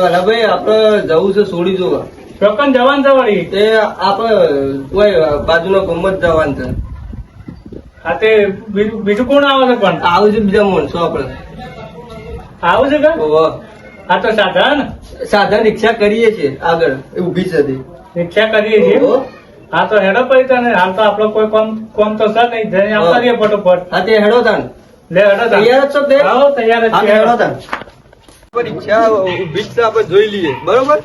ભાઈ આપડે જવું છે છોડી જોવા. ચોકન જવાન છે વળી. તે આપડે કોઈ બાજુનો ગમત જવાનું છે. હા તે બીજું કોણ આવે છે પણ? આવું છે બીજા માણસો આપડે. આવું છે કે? ઓહો. હા તો સાધન સાધન રિક્ષા કરીએ છીએ આગળ એ ઉભી છે તે. રિક્ષા કરીએ છીએ. ઓહો. હા તો હેડો પડી તને હાલ તો આપડો કોઈ કોમ તો છે નહીં જઈને આવતા રહીએ ફટોફટ. હા તે હેડો તાન. લે હેડો તાન. તૈયાર જ છો તે? આવો તૈયાર જ હા છીએ. હેડો તાન. રિક્ષા ઉભી છે આપણે જોઈ લઈએ બરોબર.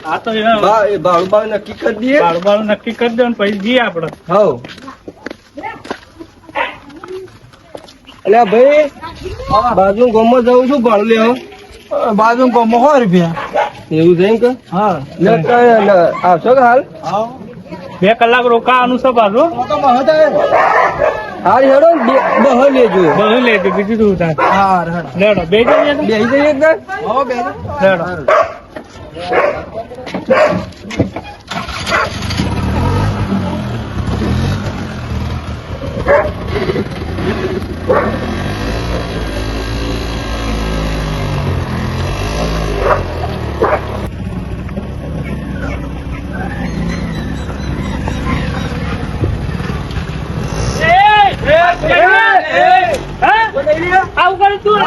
હા તો ભાડું ભાવ નક્કી કરી દઈએ. બાળું નક્કી કરી દો ને પછી જઈએ આપડે. હવ. અલ્યા ભાઈ બાજુ ગામમાં જવું છું ભાડું લેવા. બાજુ કોમો 100 રૂપિયા. એવું છે એમ કે? હા આવશો કે હાલ? 2 કલાક રોકાવાનું છે પાછું. હાલ હેડો ને બહો લેજો. બધું લેજો બીજું શું થાય. હા લેડો બે જઈએ તો? બેસી જઈએ એક વાર? લેડો. આવું કરું તું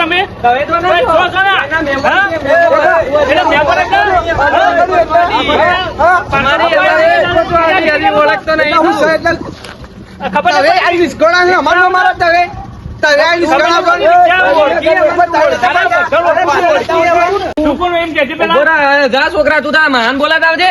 તમે ઓળખતો નહીં ખબર છોકરા તું તારા મહાન બોલાતા આવજે.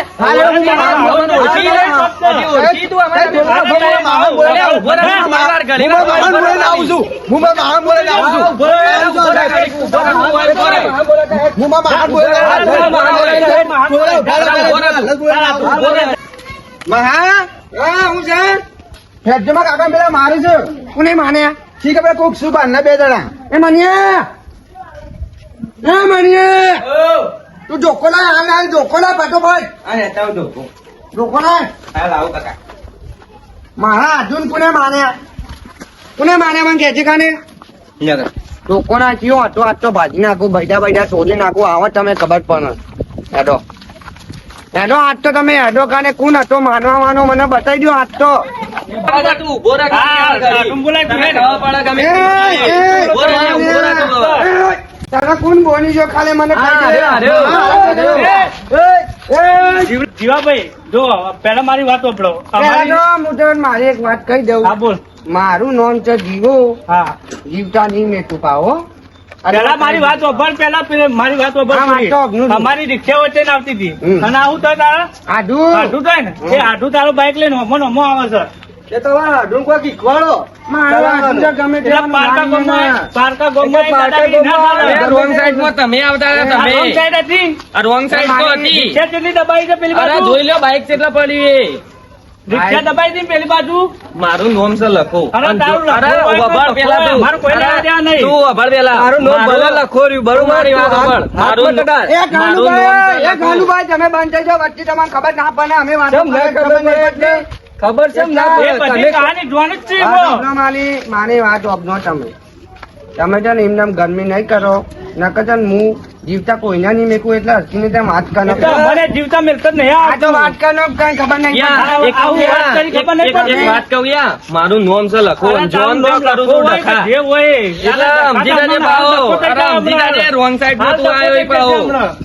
કાકા પેલા મારું છે કોને માન્યા ઠીક છે કોક શું બાર બે જણા એ માન્યા તું જોકો ના હાલ જોકો ના ફટોફટ જોકો ના મારા અર્જુન કોને માન્યા મને કે છે કાને જોકો ના કયો આટો ભાજી નાખું બૈડા શોધી નાખું આવા તમે ખબર પડે હેડો આજ તો તમે હેડો કાને કોણ હતો માનવાનો મને બતાવી દો આજ તો તારા કોણ બોની જો ખાલી મને જીવાભાઈ જો પેલા મારી વાત સાંભળો. મારી એક વાત કહી દઉં. હા બોલ. મારું નામ છે જીવો. હા જીવતા નહીં મેં ટૂંકાવો. પેલા મારી વાત સાંભળ. પેલા મારી વાત હા, વાત તો સાંભળ. અઘરું. અમારી રિક્ષા વચ્ચે ને આવતી હતી અને આવું તો તારા આઢું આઢું થાય ને એ આઢું તારો બાઈક લઈને હમો આવે છે. એ તો ઢૂંઢ કોઈ શીખવાડો. મારું આઢું તો ગમે તે એટલે પારકા ગોમમાં રોંગ સાઈડ માં તમે આવતા હતા. તમે રોંગ સાઈડ હતી. આ રોંગ સાઈડ તો હતી. રિક્ષા કેટલી દબાઈ છે પેલી અરે બાજુ? જોઈ લો બાઈક કેટલા પડી એ. રિક્ષા દબાઈ હતી ને પેલી બાજુ. મારું નામ છે લખો. અરે તારું લખો. અરે વભાળ પેલા તું. મારું કોઈ લેવા દેવા નહીં. તું વભાળ પેલા. મારું નામ ભલે લખો રહ્યું બરોબર. મારી વાત સાંભળ. મારું ગાલુભાઈ તમે બંધ થઈ જાઓ વચ્ચે તમને ખબર ના પડે અમે વાંધો કેમ ના ખબર પડે એટલે? ખબર છે એમ ના એ પડે. બધી તમે કહાની જોવાની જ છે એમાં. માની વાત ઓબનો તમે છે ને એમને ગરમી નહીં કરો નકર છે ને હું જીવતા કોઈના નહીં મેકું એટલે હરખીને ત્યાં વાત કરો તો મને જીવતા મિલકત નહીં આ તો વાત કરો કઈ ખબર નહીં યા, એક આવું વાત કરી ખબર નહીં પડતી. એક વાત કહું યા. મારું નામ છે લખો. અરે જોન તારું તો નામ કરું લખો છું હોય કે ડખા. જે હોય. એટલે સમજી જજે પાહો. અરે સમજી જજે રોંગ સાઈડ માં તું આવ્યો ઈ પાહો.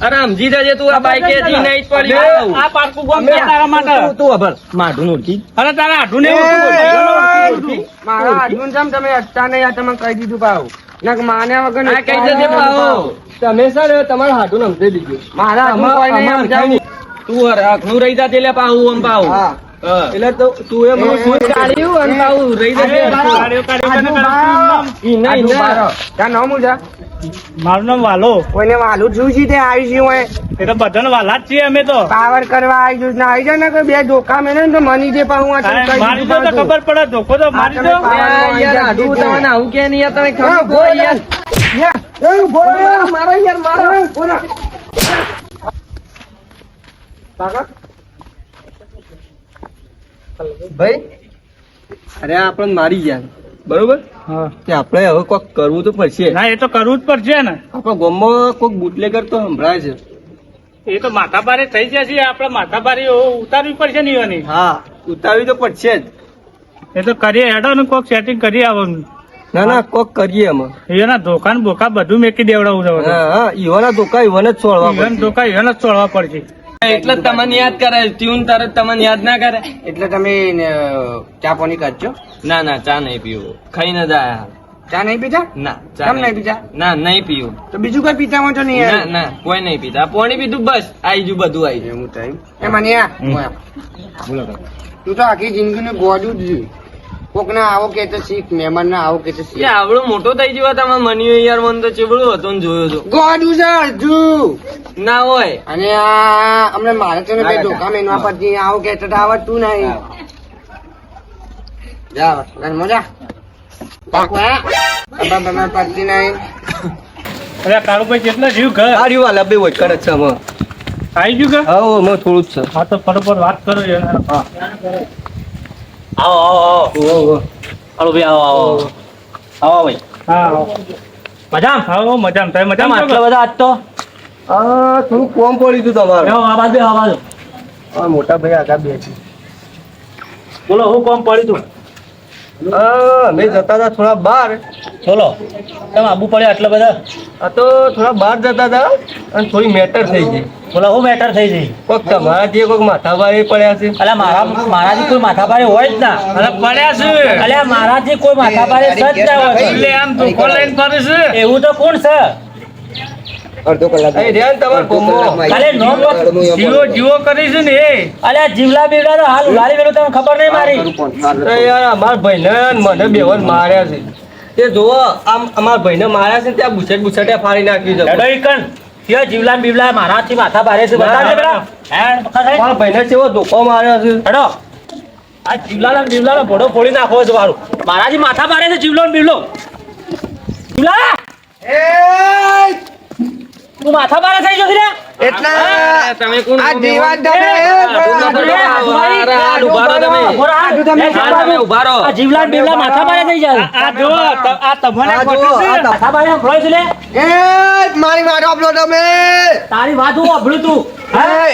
અરે સમજી જજે તું આ બાઈકે જી નહીં જ પડી પાહો. આ પારકું ગોમ છે તારા માટે. તું અભર માઢું ઓળખી. અરે તારા આઢું ને મારા અર્જુન સાહેબ તમે અટતા નહીં આ તમે કહી દીધું પાછું નક માન્યા વગર આ કહી જજે પાહો. તમે સર તમારા હાથું સમજી દીધું. મારા અર્જુન કોઈ નહીં સમજાવું તું રાખનું રહી જા એટલે પાહું આમ પાહું. હા હા. એટલે તો તું એ મને શું કાઢ્યું અને પાહું રહી જજે. ત્યાં નામ હું છે મારું નામ વાલો. કોઈને વાલું છું છે તે આવી છે હું એ તો બધાને વાલા જ છીએ અમે તો. પાવર કરવા આવી છું ને આવી જાય ને કે બે ધોકા મેને ને તો મની જે પાહું આ તમે કહી મારી દીધું તો ખબર પડે. ધોકો તો મારી દો. યાર આઢું તમને આવું કે નહીં યાર તમે ખબર પડે યાર. મારો યાર મારો ભાઈ અરે આપણે મારી ગયા બરોબર હા કે આપણે હવે કોક કરવું તો પડશે. ના એ તો કરવું જ પડશે ને. આપણા ગામમાં કોક બુટલેગર તો સંભળાય છે. એ તો માથાભારે થઈ જશે આપણે માથાભારે ઉતારવી પડશે ને એની. હા ઉતારવી તો પડશે જ. એ તો કરીએ હેડો ને કોક સેટિંગ કરી આવવાનું. ના ના કોક કરીએ અમે. એના ધોકા ને બોકા બધું મેકી દેવડાવું છે. હા હા ઈવાના ધોકા ઈવાને જ છોડવા ઈવન પડશે. ધોકા ઈવન જ છોડવા પડશે. એટલે જ તમને યાદ કરે ટ્યુન તરત તમને યાદ ના કરે. એટલે તમે ચા પાણી કરજો. ના ના ચા નહીં પીવું ખાઈને જ આયા. ચા નહીં પીતા? ના ચા કેમ નહીં પીતા? ના નહીં પીવું. તો બીજું કોઈ પીતા હોય તો નહીં ના યાર. ના કોઈ નહીં પીતા પાણી પીધું બસ આઈ ગયું બધું આઈ ગયું. એવું થાય એ મને તું તો આખી જિંદગી ને ગોડું જ જોયું. કોક ના આવો કે તો શીખ, મહેમાન ના આવો કે તો એ શીખ. આવડો મોટો થઈ ગયો તમે મન્યું યાર મન તો ચેવડું હતું ને જોયો તો ગોડું છે અડધું. ના હોય. અને આ અમને મારે છે ને બે ધોકા મેનવા પછી આવું કે તો આવડતું નહીં. જા મજા પડતી નહીં. અરે કાળુભાઈ કેટલા જીવ ઘર આ રહ્યું આ લબે વચકડ જ છે અમે. આવી ગયું ઘર. હા અમે થોડું જ છે. હા તો બરોબર વાત કરો યાર. હા આવો આવો આવો ઓહો. હાલો ભાઈ આવો આવો આવો ભાઈ. હા મજામ. હા મજામ. તમે મજામ આટલા બધા આજ તો આ થોડું કોમ પડી હતું તમારું. આ બાજુ આ બાજુ આ મોટા ભાઈ આગળ બે છે. બોલો હું કોમ પડી તું. અમે જતા હતા થોડા બહાર. બોલો તમે આબુ પડે આટલા બધા. આ તો થોડા બહાર જતા હતા અને થોડી મેટર થઈ ગઈ. બોલો હું મેટર થઈ જઈ. કોક તમારા જે કોક માથાભારે પડ્યા છે. અલ્યા મારાથી કોઈ માથાભારે હોય જ ના. અરે પડ્યા છે. અલ્યા મારાથી કોઈ માથાભારે સજ ના હોય. એટલે આમ ધોકો લઈને ફરે છે. એવું તો કોણ છે? અડધો કલાક અહીં રહ્યા ને તમારા ગામમાં. અરે નો જીવો જીવો કરી છે ને એ. અલ્યા જીવલા બીવલા તો હાલ ઉલાડી વેલું તમને ખબર નહીં મારી. અરે યાર અમારા ભાઈને ને મને બેવન માર્યા છે. તે જોવો આમ અમારા ભાઈને માર્યા છે ને ત્યાં બુસેટ ફાડી નાખ્યું છે. હેડો ઈકન ત્યાં જીવલા બીવલા મારાથી માથાભારે છે બતાવજે પેલા. અમારા ભાઈને કેવો ધોકો માર્યો છે. હેડો આ જીવલા બીવલા ભોડો ફોડી નાખવો છે મારું. મારાથી માથાભારે છે જીવલો ને બીવલો. જીવલા તું માથાભારે થઈ જશે રે. એટલે તમે કોણ આ દીવા તમે ઉભા રહો. આ જીવલા બીવલા માથાભારે થઈ જાય. આ જો આ તમને આ જો, ખોટું છે. માથાભારે સંભળાય છે લે. એ મારી મારો આપલો તમે. તારી વાત હું અભળું તું.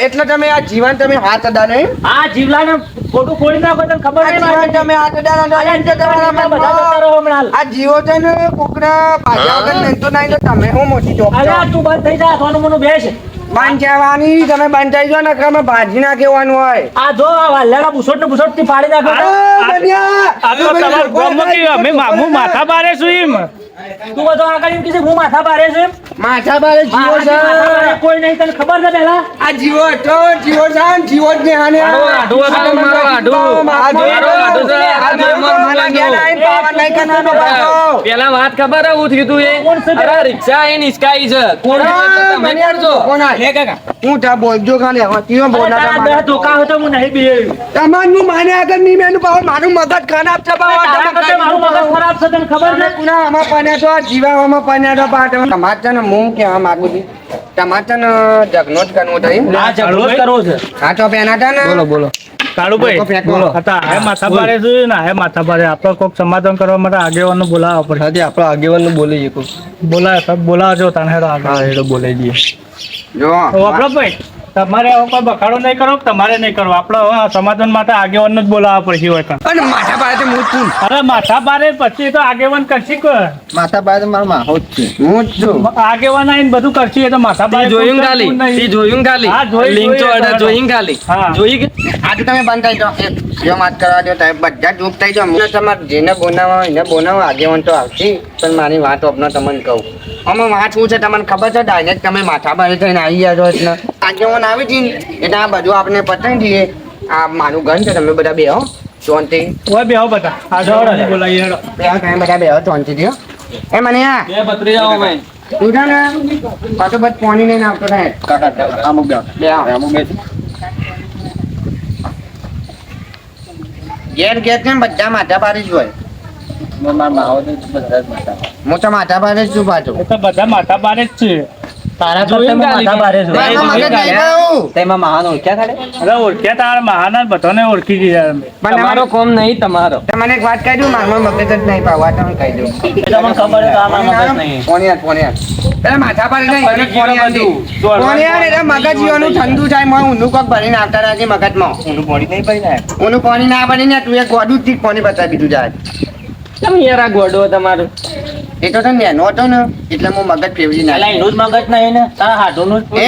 એટલે તમે આ જીવન તમે હાથ અડા નહીં. આ જીવલાને ખોટું ફોડી નાખો તને ખબર આ નહીં જીવન મારી. તમે હાથ અડા બધા જતા રહો હમણાં. આ જીવો છે ને કોકના પાછા વગર નહીં તો નહીં તો તમે હું મોટી જોબ અલ્યા તું બંધ થઈ જા સોનું મોનું બેસ. બંધ જવાની તમે બંધ થઈ જાઓ ને કે અમે ભાજી નાખવાનું હોય. આ જો આ વાલ્યાના બુસોટ ને બુસોટ થી પાડી નાખો. આ તો તમારા ગામમાં કેવું? હું માથા બારે છું એમ. તું બધો આગળ એમ કીધું હું માથા ભારે છે. માથા બારે જીવો છે. માથા ભારે કોઈ નહીં તને ખબર છે પેલા. આ જીવો હતો જીવો છે ને જીવો જ ને આને આડું હતું, મારું આડું. મારું આડું છે. આ પાવર નહીં કરવાનો પાછો. પેલા વાત ખબર હે હું થયું તું એ? કોણ છે? અરે રિક્ષા એ નિસકાઈ છે. કોણ છે તો તમે કરજો. કોણ આ? હે કાકા હું ત્યાં બોલજો ખાલી હવે તીઓ અરે બોલા તારા બે ધોકા હોય તો હું નહીં બેહ્યું. તમારું માને આગળ નહીં મેનું પાવર મારું મગજ ખરાબ છે બાવા. તારા કરતા મારું મગજ ખરાબ છે તને ખબર છે. કુના આમાં પાન્યા તો આ જીવામાં પાન્યા તો પાટ ટમાટર ને હું કેવા માંગુ છું ટમાટર ને જગનો જ કરવો તો એમ. આ ઝઘડો જ કરવો છે. હા તો પેના હતા ને બોલો બોલો. કાળુભાઈ બોલો. હતા હે માથા બારે છું ને હે માથા બારે આપણે કોઈક સમાધાન કરવા માટે આગેવાનો બોલાવવા પડે. આજે આપણા આગેવાનનું બોલીએ કોક. બોલાવજો તને હેડો આગળ. હા એ તો બોલાઈ દઈએ. જો ભાઈ તમારે હવે કોઈ બખાડો નહીં કરો તમારે નહીં કરો આપણે હવે સમાધાન માટે આગેવાન જ બોલાવવા પડશે હોય તો. અને માથા પાડે હું છું અરે માથા બારે પછી તો આગેવાન કરશી કે માથા પાડે મારો માહો જ છે હું જ છું. આગેવાન આવીને બધું કરશી એ તો માથા તી બારે જોયું કોઈ ખાલી કરતું નહીં. તી જોયું ખાલી હા, જોયું, લિંક તો જોયું. અડે જોયું ખાલી હા. જોઈ કે આ તો તમે બંધ થઈ જાઓ જો વાત કરવા દો તમે બધા ચૂપ થઈ જાઓ હું તમારે જેને બોલાવો એને બોલાવો આગેવાન તો આવશે પણ મારી વાત આપનો તમને કહું અમે વાત શું છે તમને ખબર છે ડાયરેક્ટ તમે માથા બારે થઈને આવી ગયા છો એટલે આગેવાન આવી હતી ને એટલે આ બધું આપણે પતાવી દઈએ આ મારું ઘર છે તમે બધા બેહો શાંતિ ઓય બેહો બધા આગેવાન બોલાવીએ હેડો. બેહો તમે બધા બેહો શાંતિ થયો એ મને આ બે પતરી જાઓ ભાઈ તું છે ને પાછો બસ પાણી લઈને આવતો રહે અમુક બેહો અમુક બે ઘેર ઘેર છે ને બધા માથા પારે જ હોય હું તો માથા પારે જ છું પાછું એ તો બધા માથા બારે જ છે. તારા જોઈને કરતા માથા ભારે છે. મારા મગજ નહીં ગયું. તેમાં મહાન ઓળખ્યા ખાડે અરે ઓળખ્યા તારા મહાના બધાને ઓળખી દીધા તમે. પણ તમારો કોમ નહીં તમારો તમને એક વાત કહી દઉં, મારામાં મગજ જ નહીં પાવા, તમને કહી દઉં. એ તમને ખબર છે કે આ મારા મગજ નહીં. પોણિયાર. પેલા માથા પર નહીં, એને પોણિયાર દે. પોણિયાર એટલે મગજ જીવાનું ઠંડુ થાય, મોં ઊંધું કોક ભરીને આવતા રહેજે મગજમાં. ઊંડું પોણી નહીં પડી ને ઊંધું પાણી ના ભરી ને તું એક ગોડું જ ઠીક પાણી બતાવી દીધું જાય. કેમ યાર આ ગોડો તમારું એ તો તને નેનો હતો ને એટલે હું મગજ ફેરવી પેલા નાખ્યું. એનું જ મગજ નહીં ને તારા હાડુનું જ. એ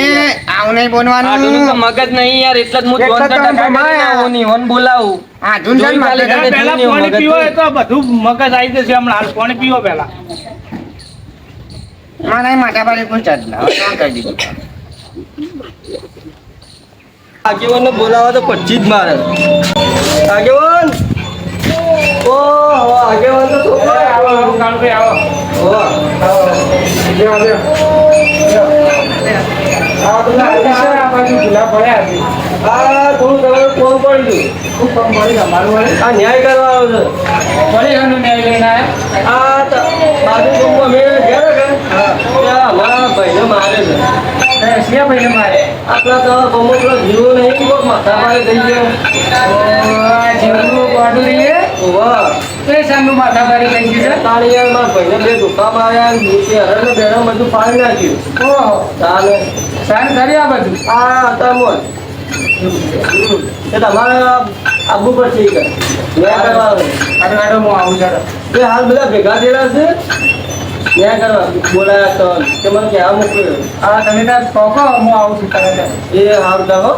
આવું નહીં આટલું તો બોલવાનું. મગજ નહીં યાર એટલે જ હું એટલે જોન જ તમે ટકા ભમાયા. આવું નહીં હોન બોલાવું હા જૂન જોઈ ખાલી મગજ. તમે પેલા જૂની પાણી મગજ પીવો તો. એ તો બધું મગજ આવી જશે હમણાં. હાલ પાણી પીવો પેલા. મારા માથા પર કોઈ ચડ ના હવે શું કરી દીધું. આગેવાનને બોલાવા તો 25 જ મારે. આગેવાન ઓહો, આગેવાન તો છોકરો આવો આવો કાળુભાઈ આવો. ઓહો. આ થોડું તમારું કોમ પડી ગયું. આ ન્યાય કરવાનો છે. આ તો બાજુ ગામમાં મેં ગયા ને ત્યાં અમારા ભાઈને મારે છે. આપણા તો ગામમાં પેલો જીવો નહીં કે કોક માથા મારે થઈ ગયો. ઓહો. તાળી યાર મારા ભાઈને બે ધોકા માર્યા, નીચે હરણને બેડા બધું પાડી નાખ્યું. ચાલે. આ હતા મોજ. એ તમારે આવવું પડશે ઈ કણ. ન્યાય કરવા. એ હાલ બધા ભેગા થયેલા છે. ન્યાય કરવા બોલાયા તો કે મને ક્યાં મોકલ્યો. એ હાલ જાઓ.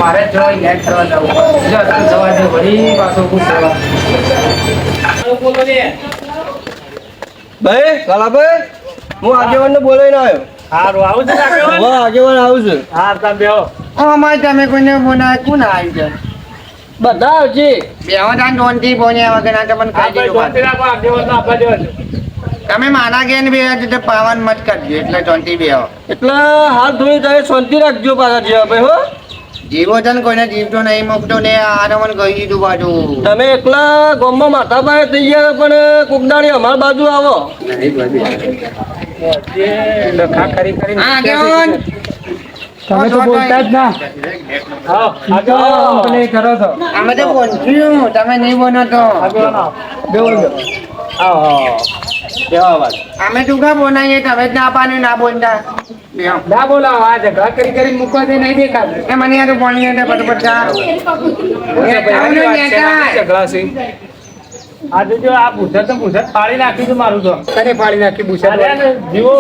મારે જો યાદ કરવા જવું જો જવા દે વળી પાછો ખુશ થવા ભાઈ કાલાભાઈ, હું આગેવાનને બોલાવીને આવ્યો. હારું આવું છે આગેવાન? હવે આગેવાન આવું છે. હા તમે બેહો. અમારે તમે કોઈને બોલાવે કોણ આવ્યું છે? બધા આવશે. બેહો તાન ડોનથી બોલ્યા વગર આ તમને કહી આપણે દીધું જોતી રાખો આગેવાનનો આપવા દેવો છે. તમે માના ગયા ને બે તો પાવન મત કરજો એટલે ડોનથી બેહો. એટલે હાલ થોડી તમે શાંતિ રાખજો પાછા જેવા ભાઈ હો. જીવો છે ને કોઈને જીવતો નહીં મૂકતો ને આને મને કહી દીધું પાછું. તમે એકલા ગામમાં માથા પાસે થઈ ગયા પણ કોક દાડી અમારી બાજુ આવો. હા આગેવાન. તમે તો બોલતા જ ના. હા આગેવાન કરો તો અમે તો બોલશું તમે નહીં બોલો તો. આગેવાન આવો. બેહો બેહો. આવો આવો. બેહો વાત. અમે ટૂંકા બોલાવીએ તમે જ ના પાડ્યું ના બોલતા. બેહો. ના બોલાવો આ ઝઘડા કરી મૂકવા દે નહીં દેખાતું. એ મને યાર પાણી એટલે પટપટ આજે જો આ ભૂસર તો ભૂસર ફાડી નાખ્યું તું મારું તો. કને ફાડી નાખી ભૂસર? જીવો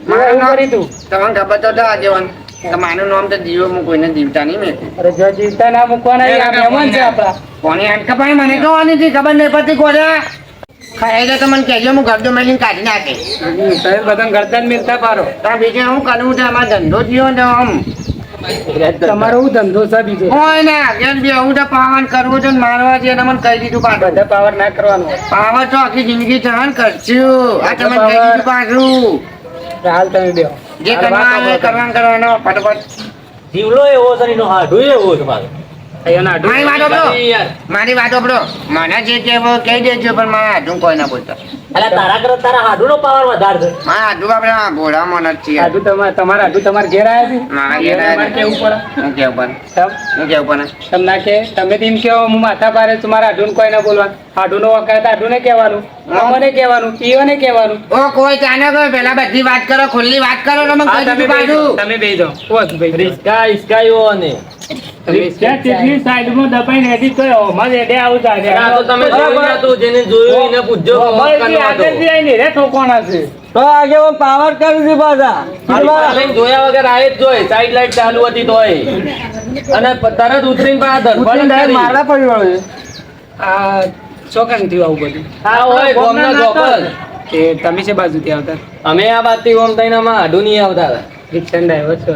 મારું નામ કરી તું. તમને ખબર તો હતા આગેવાન તમારું નામ તો જીવો હું કોઈને જીવતા નહીં મેં. અરે જો જીવતા ના મૂકવાના આ મહેમાન છે આપડા. કોની હાડકા પાણી મને કહેવાની હતી ખબર નહીં પડતી કોને. ખાઈ તો મને કહેજો હું ગરદો મેલીને કાઢી નાખે. તમે બધા ગરદન મિલતા પારો. ત્યાં બીજું હું કરવું છે અમારો ધંધો જીવો ને આમ તમારો હું ધંધો છે બીજો? હોય ને આગળ બી આવું તો પાવન કરવું છે ને મારવા છે એને મને કહી દીધું પાછું. બધા પાવર ના કરવાનો. પાવર તો આખી જિંદગી સહન કરશું. આ તમને કહી દીધું પાછું. હાલ તમે બેહો. જે કરવાનું એ કરવાનો ફટફટ. જીવલો એવો છે ને એનો હાડું એવો છે મારો. અહીંયા ના મારી વાત સાંભળો. મારી વાત સાંભળો. મને જે કહેવું કહી દેજો પણ મારા હાથું કોઈ ના બોલતા. એટલે તારા કરતા તારા હાડુનો પાવર વધારે છે. મારા હાથું આપણે આ ઘોડામાં નથી યાર. આડું તમારા આડું તમારે ઘેર આવ્યા છે? મારા ઘેર આવ્યા છે. કેવું પડે? હું કેવું પણ તમ હું કેવું પણ તમને કે તમે તેમ કહો હું માથા પારે તમારા આડું કોઈ ના બોલવાનું. આડું નો વખત આડું ને કહેવાનું, અમને કહેવાનું, ઈઓને કહેવાનું. ઓ કોઈ ચાને કોઈ પેલા બધી વાત કરો ખુલ્લી વાત કરો તો મને હા, કહી તમે દીધું બેહી જાઓ, પાછું. તમે બેહી જાઓ. પોત ભાઈ. રિસ્કા ઈસ્કાયો ને ત્યાં તેટલી સાઈડમાં દબાઈને હેડી તો અમારે હેડે આવું થાય. આ તો તમે જોયું નતું, જેને જોયું એને પૂછજો કોણ અમારેથી કરવાનો હતો. આગળથી આવીને રે ઠોકવાના છે. તો આગેવાન પાવર કરી છે પાછા. આ લઈને જોયા વગર આયે જ જોઈ સાઈડ લાઈટ ચાલુ હતી તોય અને તરત ઉતરીને પાછા ધરપકડ કરી. મારા પરિવાર છે. આ ચોકન થયું આવું બધું. આ હોય ગોમના ગોપાલ. એ તમે છે બાજુથી આવતા? અમે આ બાજથી ઓમ થઈને આમાં આઢું નહીં આવતા હતા. રિક્ષા ડ્રાઈવર છો.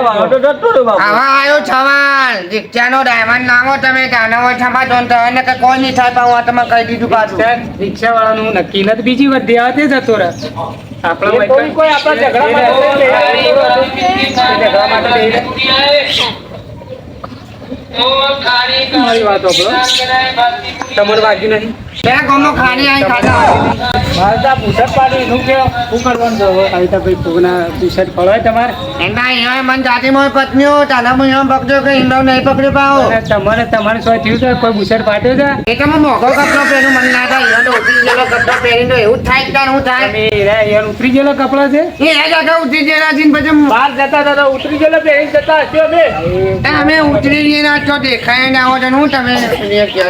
વાળો તો જતો રહ્યો બાપુ. આવા આયો છવાણ દીક્ષાનો ડાયમંડ નામો તમે જાણો છમા તો તને કે કોઈ નહીં થાય પણ હું આ તમને કહી દીધું પાછું. રિક્ષા વાળાનું નક્કી નથી. બીજી વધી આવે તે જતો રહે. આપણા કોઈ આપણા ઝઘડા માટે મારી વાત સાંભળો. તમને વાગ્યું નહીં? બે ગોમો ખાની આઈ ખાધા મારે તો આ પૂછત પાડી શું કે શું કરવાનું છે હવે? આવી તો ભાઈ કોકના પૂછત ફળવાય તમારે? એના અહીંયા મન જાતિમાં પત્નીઓ તાના મુયા પકડ્યો કે ઈંડો નહીં પકડ્યો પાઓ અને તમારે શું થયું છે? કોઈ પૂછત પાડ્યો છે? એ તો મોઘો કપડો પહેર્યું મને ના થાય ઈંડો ઉતરી ગયેલો કપડો પહેરીને તો એવું જ થાય કે હું થાય તમે યાર ઉતરી ગયેલો કપડો છે? એ જગા ઉતરી ગયેલા છે ને પછી બહાર જતા હતા ઉતરી ગયેલો પહેરી જતા હશો બે. તમે ઉતરી ગયેલા છો દેખાય ના આવો તો હું તમે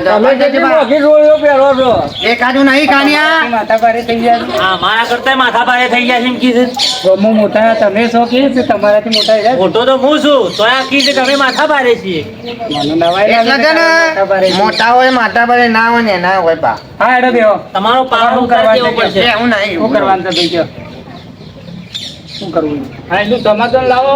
તમે કેટલી મોંઘી રોયો પહેરો છો એકાદું નહીં કાનિયા માથા ભારે થઈ ગયા છે. હા મારા કરતા માથા ભારે થઈ ગયા છે એમ કીધું. ગમો મોટા તમે છો કે છે તમારાથી મોટા છે? મોટો તો હું છું તો આ કીધું કે અમે માથા ભારે છીએ. મને નવાઈ એટલે લાગે છે છે માથા ભારે ને છે. મોટા હોય માતા પડે ના હોય ને ના હોય બા હા એડો બેહો. તમારો પાવર શું ઉતાર કરવાનું દેવો છે? પડશે. એવું નહીં શું કરવાનું છે ભાઈ કયો? શું કરવું? હા એનું સમાધાન લાવો.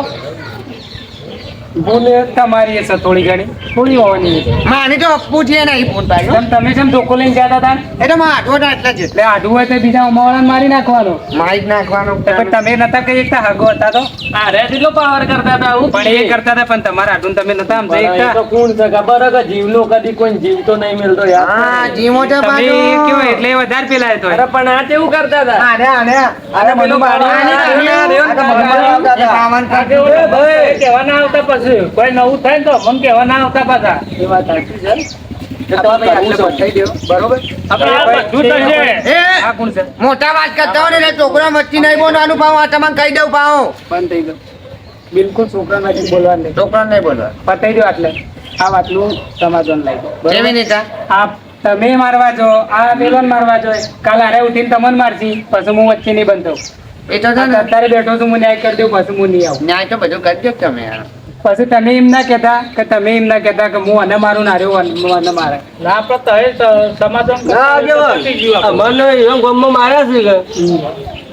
ભૂલ તમારી હશે થોડી ઘણી થોડી હોવાની. માની તો અપ્પુ છે નહીં ફોન પાડ્યો તમે જેમ ધોકો લઈને જતા હતા ને, એ તો માં આટલો એટલે જ એટલે આડું હોય તો બીજા ઉમાવાળાને મારી નાખવાનો. મારી જ નાખવાનું તો પણ તમે નતા કઈ એકતા હગો હતા તો આ રે કેટલો પાવર કરતા હતા આવું પણ એ કરતા હતા પણ તમારા આડું તમે નતા સમજી એ તો એકતા. કોણ છે ખબર હે કે જીવનો કદી કોઈ જીવતો નહીં મળતો યાર હા જીમો તો તમે પાડો કેવો એટલે વધારે પેલા હતો. અરે પણ આ કેવું કરતા હતા આને આને અરે બધું કહેવા ના આવતા પછી કોઈ નવું થાય ને તો મને કહેવા ના આવતા પાછા. એ વાત સાચી છે. તો તમે આટલું સમજાઈ દો. બરોબર આપણે આ બધું થશે. આ કોણ છે? મોટા વાત કરતા હોય ને એટલે છોકરા વચ્ચે નહીં બોલવાનું પાઉં આ તમને કહી દઉં પાઉં બંધ થઈ ગયો. બિલકુલ છોકરા નથી બોલવાનું નહીં. છોકરા નહીં બોલવા પતાઈ દો આટલે. આ વાતનું સમાધાન લાવી દો. કેવી બરોબર? રીતે આ તમે મારવા જો આ પેલોને મારવા જો કાલ હારે ઉઠીને તમને મારશી પછી હું વચ્ચે નહીં બનતો. એ તો છે ને અત્યારે બેઠો છું હું ન્યાય કરી દઉં પછી હું નહીં આવું. ન્યાય તો બધું કરી દો તમે યાર પછી તમે એમ ના કહેતા કે તમે એમ ના કહેતા કે હું આને મારું ના રહ્યો આને મારે. ના આપણે સમાધાન ના આગેવાન અમને એવા ગામમાં માર્યા છે કે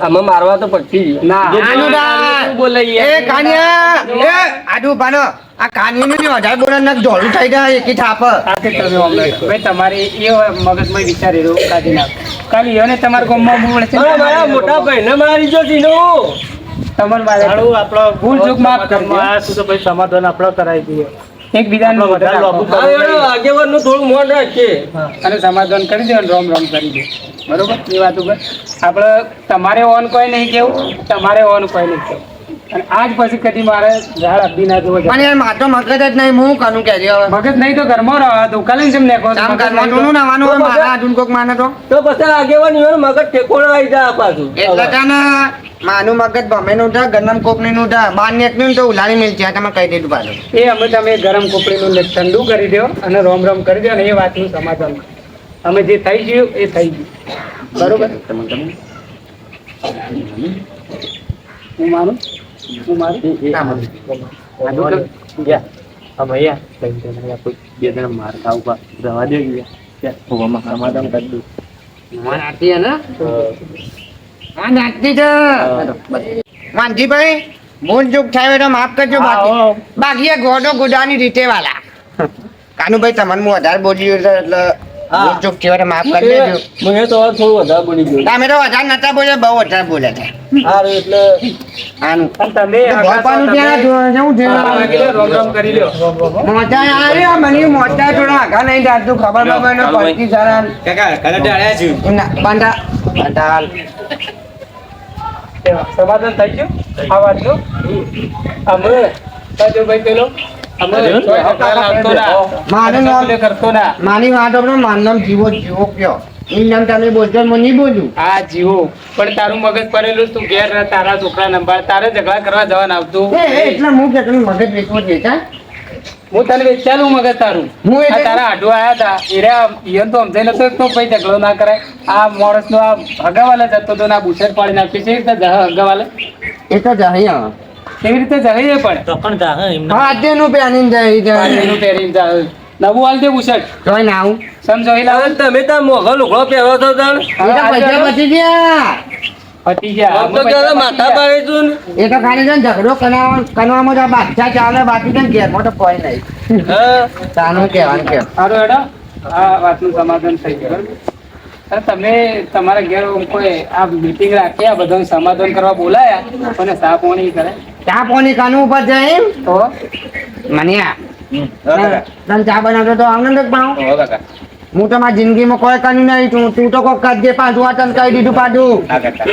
આમાં મારવા તો પછી ના આનુડા બોલાઈએ એ કાનિયા એ આડુ પાનો આ કાનિયાનું જે વધારે બોલે ને ઢોલું થઈ જાય એકી થાપ આ તે તમે અમને ભાઈ તમારી એ મગજમાં વિચારી રહ્યો કાઢી નાખો. કાલે એને તમારા ગામમાં બોલે છે અરે મારા મોટા ભાઈને મારી જો સીનો તમારે મારે આપણો ભૂલ ચૂક માફ કરજો. તો ભાઈ સમાધાન આપણે કરાવી દઈએ. એકબીજાને વધારે લાભો હા એનો આગેવાનનું થોડું મોન રાખીએ અને સમાધાન કરી દો અને રોમ રોમ કરી દો. બરોબર એ વાત ઉપર આપણે તમારે ઓન કોઈ નહીં કેવું તમારે ઓન કોઈ નહીં કેવું અને આજ પછી કદી મારે ઝાડ આપી ના જોવો પણ યાર માર તો મગજ જ નહીં હું કનું કે હવે મગજ નહીં તો ઘરમાં રહો તો કાલે જેમ નાખો કામ કરવા નું નાવાનું હોય મારા આડું કોક માને તો પછી આગેવાન એનો મગજ ઠેકોણ આવી જાય પાછું એટલે છે ને માનું મગજ ભમે નું ઉઠા ગરમ કોપની નું ઉઠા બાર નીકળ્યું તો ઉલાડી મિલ છે તમે કહી દીધું પાછું એ અમે તમે ગરમ કોપડીનું ને ઠંડુ કરી દો અને રોમ રોમ કરી દો અને એ વાતનું સમાધાન કરો. અમે જે થઈ ગયું એ થઈ ગયું. બરોબર હું માનું હું મારું વાંધીભાઈ ભૂલ ચૂક થાય તો માફ કરજો બાકી એ ગોડો ગુડાની રીતે વાલા કાનુભાઈ તમને હું વધારે બોલી ગયો એટલે ભૂલ ચૂક થયો એટલે માફ કરી દેજો મને તો થોડું વધારે બોલી ગયું તમે તો વધારે નતા બોલે બહુ વધારે બોલે છે સારું એટલે આનું પણ તમે ભોપાનું ત્યાં જવું છે રોમ રોમ કરી લો. મોટા આવ્યા મને મોટા થોડા આગા નહીં જાતું ખબર ખબર ને પડતી સારા ના બાંધા બાંધા સમાધાન થઈ ગયું આ વાતનું. અમે ભાઈ પેલો અમે મારું નામ કરતો ના. મારી વાત આપણો મારું નામ જીવો જીવો કયો એમ નામ તમે બોલશો હું નહીં બોલું હા જીવો પણ તારું મગજ પડેલું તું ઘેર રહે, તારા છોકરા નંબર તારે ઝઘડા કરવા જવાનું આવતું. એટલે હું કે તમે મગજ વેચવો જ વેચા હું તને વેચાલું મગજ તારું. હું આ એટલે તારા આડું આયા હતા એરા ઈયન તો સમજાઈ નતો તો ભાઈ ઝઘડો ના કરાય. આ માણસ નો આ હગાવાલે જતો તો ના બુશેટ પાડી નાખ્યું છે રીતે હગાવાલે એ તો જાય કેવી રીતે જઈએ પણ તો પણ જા એમને હા અત્યારનું પહેરીને જાય એનું પહેરીને જાય. નવું હાલ દે બુશેટ જોઈ ના આવું સમજો એ લાવો. તમે તો મોઘો લુગડો પહેરો છો તાણ એ તો પૈસા બચી ગયા પતી ગયા. આમ તો ક્યારે માથા પાડે છું એ તો ખાલી છે ને ઝઘડો કરવામાં તો બાદશાહ ચાલે બાકી છે ને ઘેરમાં તો કોઈ નહીં તાનું કહેવાનું કે સારું હેડો આ વાતનું સમાધાન થઈ ગયું બરાબર. અરે તમે તમારા ઘેર કોઈ આ મીટિંગ રાખી આ બધાનું સમાધાન કરવા બોલાયા અને સા પોણી કરે ચા પોની કાનું ઉપર જાય એમ તો મને તને ચા બનાવતો તો આનંદ જ પાઉં હો કાકા હું તો મારી જિંદગીમાં કોઈ કર્યું નહીં તું તો કોક કરજે પાછું આ તને કહી દીધું પાછું હા કાકા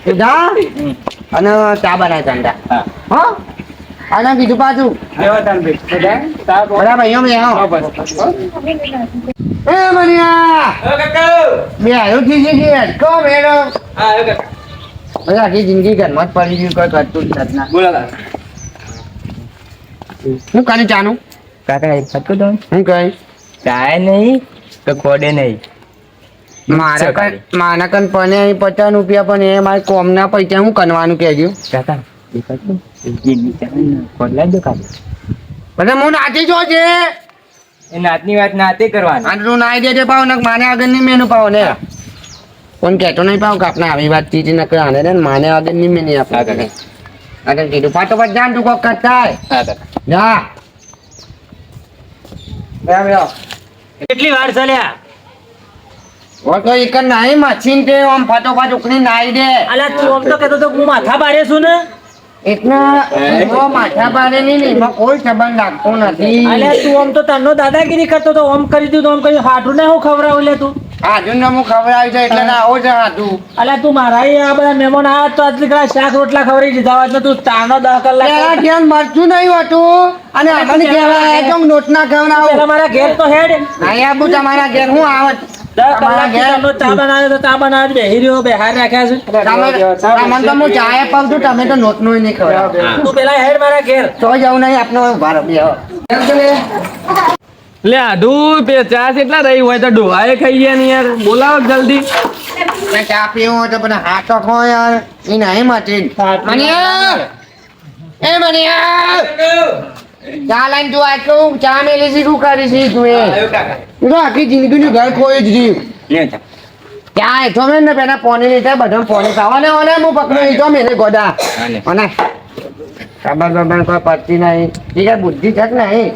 તું જા અને ચા બનાય ચંદા હા હો અને બીજું પાછું બધા ભાઈઓ મેં એ મનિયા બે આવ્યું થી છે કો મેડમ બધા આખી જિંદગી ઘરમાં જ પડી ગયું કોઈ કરતું જ નથી ના. બોલો કાકા હું કાની ચાનું કાકા એક ફટકો દો હું કહી ચાય નહીં તો ખોડે નહીં મારા કન પને અહીં 50 રૂપિયા પણ એ મારે કોમના પૈસા હું કરવાનું કહેજો કાકા એક ફટકો જે નીચે ખોડ લાવી દો કાકા પછી હું નાચી જો છે એ નાતની વાત નાતે કરવાની અને તું નાઈ દેજે પાવ ને માને આગળની મેનુ પાવ ને કોણ કહેતો નહીં પાવ કાપને આવી વાત ચીજ ન કરે આને ને માને આગળની મેની હા આપે કાકા આગળ કીધું પાટો પાટ જાન તું કોક કરતા હા કાકા જા બેહો કેટલી વાર ચાલ્યા ઓ તો એક નાઈ મશીન તે આમ ફટોફટ ઉકળી નાઈ દે અલ્યા તું આમ તો કહેતો તો હું માથા બારે છું ને એટલા એવો માથા પાડે નહીં ને એમાં કોઈ સંબંધ લાગતો નથી અલ્યા તું આમ તો તન્નો દાદાગીરી કરતો તો આમ કરી દીધું આમ કરી હાટું ને હું ખવડાવું લે તું આજુ ને હું ખવડાવી છે એટલે ના આવો છે હાથું અલ્યા તું મારા અહીં આ બધા મહેમાન આવ્યા તો આટલી કડા શાક રોટલા ખવડાવી દીધા હોત ને તું તારનો 10 કલાક પેલા ધ્યાન મરચું નહીં હોતું અને આપણને કહેવાય તો નોટ ના પેલા ખવડાવું મારા ઘેર તો હેડ અહીંયા આબુ તમારા ઘેર હું આવત 10 કલાક તન્નો ચા બનાવ્યો તો ચા બનાવ્યો બેહી રહ્યો બેહાર રાખ્યા છે તમને તો હું ચાય પાઉં છું તમે તો નોટ નું નહીં ખવડાવો તું પેલા હેડ મારા ઘેર તો જવું નહીં આપનો ભાર બેહો લે આઢું ચા કેટલા રહી હોય તો ડોહાએ ખાઈ ગયા ને યાર બોલાવો જલ્દી મેં ચા પીવું હોય તો બધા હાથો ખો યાર એ નહીં મચી મનિયા એ મનિયા ચા લાઈન તું આટલું ચા મેલી શીખું કરી છે તું એ તું તો આખી જિંદગીનું ઘર ખોઈ જ રહ્યું ત્યાં એ તો મેં ને પેલા પોની લીધા બધા પોની ખાવાને ઓને હું પકડું એ તો મેને ગોડા અને ખબર બબર કોઈ પડતી નહીં એ કઈ બુદ્ધિ છે કે નહીં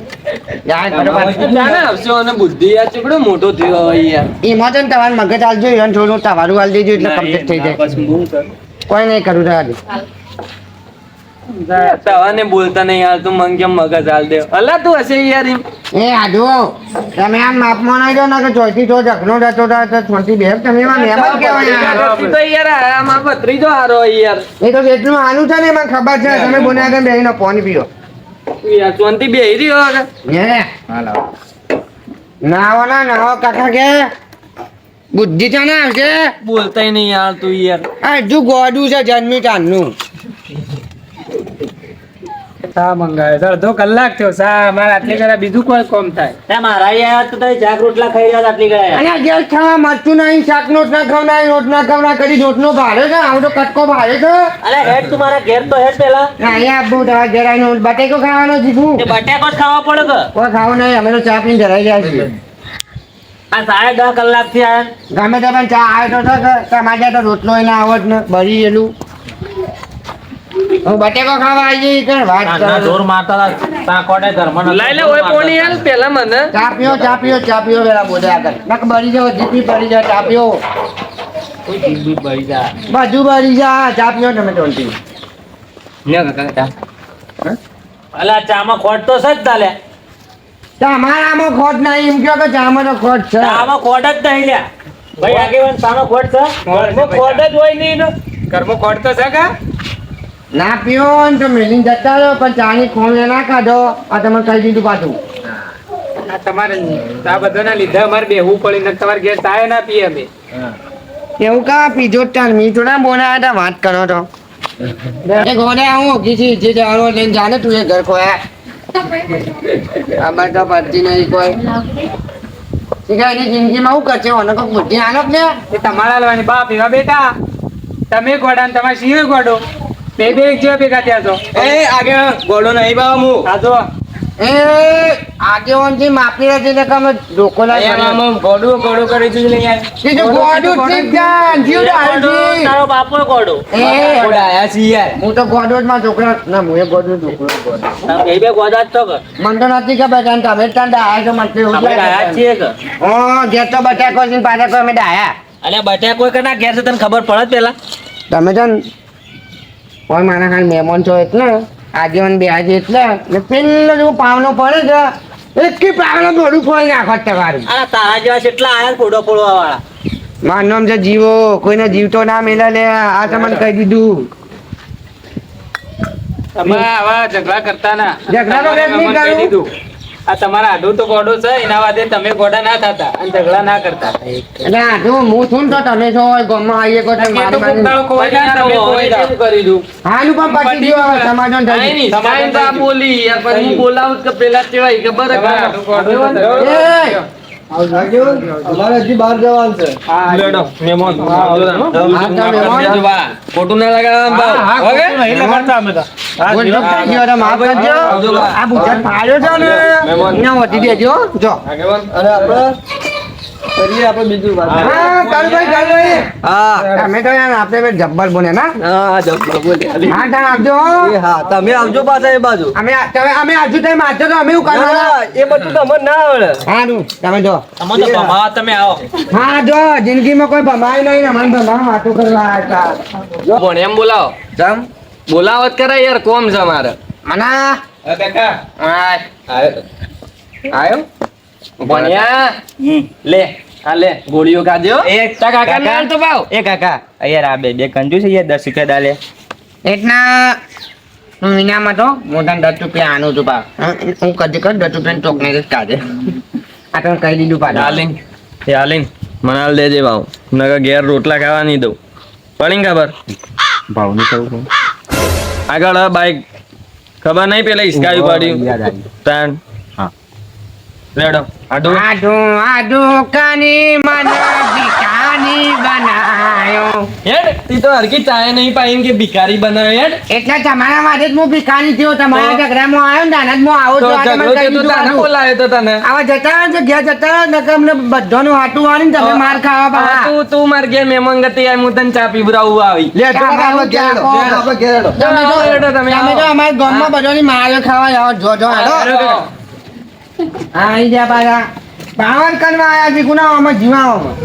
જાય બરોબર જાણે આવશે અને બુદ્ધિ યાર ચેવડો મોટો થયો હોય યાર એમાં તો ને તમારું મગજ હાલજો એને થોડું તમારું હાલ દેજો એટલે કમ્પ્લીટ થઈ જાય કોઈ નહીં કરું રહેવા તવાને બોલતા નહીં યાર તું મંગ કેમ મગજ હાલ દે અલા તું હશે યાર એમ એ આડો તમે આમ માપમાં નહીં દો ને કે ચોથી તો જખનો જતો તો છોટી બે તમે એમાં મહેમાન કહેવાય યાર. તો યાર આમાં ભત્રીજો હારો હોય યાર એ તો જેટલું આનું છે ને એમાં ખબર છે તમે બોને આગળ બેહીને પાણી પીઓ યાર ચોંતી બેહી રહ્યો હવે હે નાવો ના નાવો કાકા કે બુદ્ધિ છે ને આવશે બોલતાય નહીં યાર તું યાર આ હજુ ગોડું છે જન્મી તારનું ચા મંગાવે સર 2 કલાક થયો સા મારે આટલી કરા બીજું કોઈ કોમ થાય ત્યાં મારા અહીં આવ્યા તો તારી શાક રોટલા ખાઈ રહ્યા આટલી ગયા અને ગેસ ખાવા મળતું નહીં શાક નોટ ના ખવડાય રોટ ના ખવડાય કરી રોટનો ભારે છે આવું તો કટકો ભારે છે અરે હેડ તું મારા ઘેર તો હેડ પેલા અહીંયા આપું તમારે ઘેર આવીને બટેકો ખાવાનો શીખું એ બટેકો જ ખાવા પડે કે કોઈ ખાવું નહીં અમે તો ચા પીને ધરાઈ જાય છીએ આ 10.5 કલાક થી આયા ગમે તે પણ ચા આવે તો તમારે તો રોટલો એને આવત ને બળી એલું હું બટેકો ખાવા આવી જઈ કે વાત ના કરો જોર મારતા હતા તાકોડે ઘરમાં લઈ લે ઓય પોણી યાર પેલા મને ચા પીઓ વેલા બોલે આગળ નક બળી જાવ જીપી પડી જાય ચા પીઓ બધું બળી જા ચા પીઓ તમે ટોન્ટી અલા ચામાં ખોટ તો છે જ તાલે તમારામાં ખોટ નહીં એમ કહો કે ચામાં તો ખોટ છે ચામાં ખોટ જ નહીં લ્યા ભાઈ આગેવાન ચાનો ખોટ છે ઘરમાં ખોટ જ હોય નહીં ને ઘરમાં ખોટ તો છે કા ના પીઓ ને તો મેલીને જતા રહો પણ ચાની ખોળે ના કાઢો આ તમે કહી દીધું પાછું આ તમારે આ બધાના લીધે અમારે બેહવું પડી ને તમારે ઘેર ચાય ના પીએ અમે એવું કા પીજો તાર મી થોડા બોલાયા હતા વાત કરો તો એ ગોડે હું કીધી જે જવાનો લઈને જાને તું એ ઘર ખોયા આમાં તો પડતી નહીં કોઈ શીખાય એની જિંદગીમાં શું કરશે ઓને કોઈ બુદ્ધિ આનો જ ને એ તમારા લેવાની બાપ એવા બેટા તમે ગોડા ને તમારે સિંહ ગોડો બે એક જેવા ભેગા થયા છો એ આગળ ગોળો નહીં બાવા હું આ જો એ આગેવાનજી માપી રહે છે એટલે તમે લોકો ગોળું કરી દીધું ને યાર ગોડું ઠીક છે જીવ ડાળજી. તારો બાપો ગોડો એ આયા છીએ યાર હું તો ગોડો જ માં છોકરા ના હું એ ગોડો છોકરો બે ગોદા જ તો કર મને તો નથી ખબર કારણ કે અમે ત્યાં ડાયા તો મને એવું આપણે આયા છીએ કે ઘેર તો બટાકો છે ને પાછા કોઈ અમે ડાયા અલ્યા બટ્યા કોઈ કના ઘેર છે તને ખબર પડે જ પેલા તમે છે ને કોઈ મારા ખાલી મહેમાન છો એટલે આગેવાન બે આજે એટલે ને પેલો જો પાવનો પડે છે એક પાવડા મોઢું ફોડી નાખો તમારું અરે તારા જેવા કેટલા આયા ફોટો ફોડવા વાળા મારું નામ છે જીવો કોઈને જીવતો ના મેલા લે આ તમને કહી દીધું તમે આવા ઝઘડા કરતા ના ઝઘડા તો તમારે વેત નહીં મહેમાન કહી કરું. દીધું. આ તમારા આડું તો ગોડો છે એના વાદે તમે ગોડા ના થતા અને ઝઘડા ના કરતા એટલે આ જો હું છું ને તો તમે છો ગામમાં આવીએ કો તમે એ તો મારી કોક દાડો ખોવાઈ જાય ને તમે ખોવાઈ જાઓ. કરી દઉં હાનું પણ પતી ગયું હવે સમાધાન થઈ કાંઈ નહીં, સમાધાન સાહેબ તો આ થઈ ગયું. બોલી યાર પણ હું બોલાવું જ કે પેલા કેવાય ખબર હે તમારા કાં? આડું ગોડો તો ગયું. થયો. અમારે હજી બહાર જવાનું છે લેડો, મહેમાન. હા, તમે હો. ખોટું ના લગાડવાનું ભાવ. હા, હા, ઓકે? ખોટું નહીં લગાડતા અમે તો. બોલ જો થઈ ગયો તો માફ કરજો આવજો બા. આ બુધર ફાડ્યો છે ને મહેમાન. ના વધી દેજો જો આગેવાન. અને આપણે કરીએ આપણે બીજું વાત હા કાલભાઈ હા તમે તો યાર આપણે બે જબ્બર બોલે ના હા જબ્બર બોલે. હા તા આપજો હો. હા તમે આવજો પાછા એ બાજુ અમે આજુ તમે મારજો તો અમે એવું કરવાના ના, એ બધું તમને ના આવડે હારું તમે જો તમે તો ભમાવા તમે આવો હા જો જિંદગીમાં કોઈ ભમાય નહીં ને મને ભમાવા વાતો કરવા આવ્યા પણ એમ બોલાવો જમ બોલાવત કરે યાર કોમ છે મારે મના હા, કાકા. આયો ભણ્યા લે આ લે ગોળીઓ ખાધ્યો તા કાકા ને હાલ તો ભાવ એ કાકા યાર આ બે કંજુ છે યાર 10 રૂપિયા દાલે એટલા હું ઇનામાં તો મોટા 10 રૂપિયા આનું છું પા હું કદી કર 10 રૂપિયા ચોકને જ કાઢે આ તો કહી દીધું પાછું હાલીન એ હાલીન મને હાલ દેજે ભાવ નકર ઘેર રોટલા ખાવા નહીં દઉં પડી ને ખબર ભાવ ની કહું આગળ આ બાઈક ખબર નહીં પેલા હિસકાવી પાડ્યું યાદ આવી તાન હા. લેડો આડું આડો કાની મને ભિખારી બનાયો હેડ તી તો હરકી ચાય નહીં પાઈ કે ભિખારી બનાવે હેડ એટલે તમારા માટે જ હું ભિખારી થયો તમારા ઝઘડામાં આવ્યો ને નાના જ હું આવો તો છું આજે મને ઝઘડો કહી થયો તો દીધું તાને આનું. બોલાયો તો તને આવા જતા રહો ને ઘેર જતા રહો ને કે અમને બધાનું હાટું વાળી ને તમે માર ખાવા હા, પાછા. તું માર ઘેર મહેમાન ગતિ આય હું તને ચા પીવડાવું આવી લે તો આપણે ઘેર હેડો. આપણે ઘેર હેડો. તમે તો હેડો તમે તમે તો આવો. અમારા ગામમાં બધાની માર ખાવા જાઓ જો જો હેડો. હેડો. હા, આઈ જા પાછા પાવર કરવા આયા છે ગુનાઓમાં જીવાઓમાં